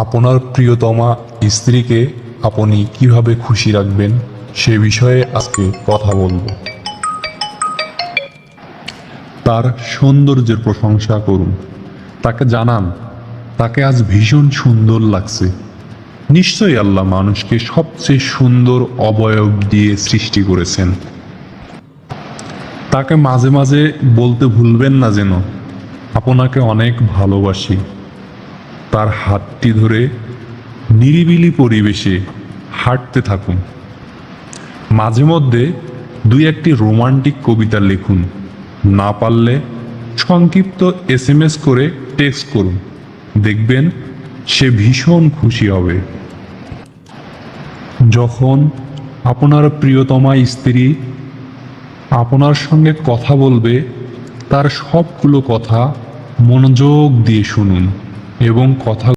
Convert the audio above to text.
আপনার প্রিয়তমা স্ত্রীকে আপনি কিভাবে খুশি রাখবেন সে বিষয়ে আজকে কথা বলবো। তার সৌন্দর্যের প্রশংসা করুন, তাকে জানান তাকে আজ ভীষণ সুন্দর লাগছে। নিশ্চয়ই আল্লাহ মানুষকে সবচেয়ে সুন্দর অবয়ব দিয়ে সৃষ্টি করেছেন। তাকে মাঝে মাঝে বলতে ভুলবেন না যেন আপনাকে অনেক ভালোবাসি। তার হাতটি ধরে নিরিবিলি পরিবেশে হাঁটতে থাকুন। মাঝে মধ্যে দুই একটি রোমান্টিক কবিতা লিখুন, না পারলে সংক্ষিপ্ত SMS করে টেক্সট করুন, দেখবেন সে ভীষণ খুশি হবে। যখন আপনার প্রিয়তমা স্ত্রী আপনার সঙ্গে কথা বলবে, তার সবগুলো কথা মনোযোগ দিয়ে শুনুন এবং কথা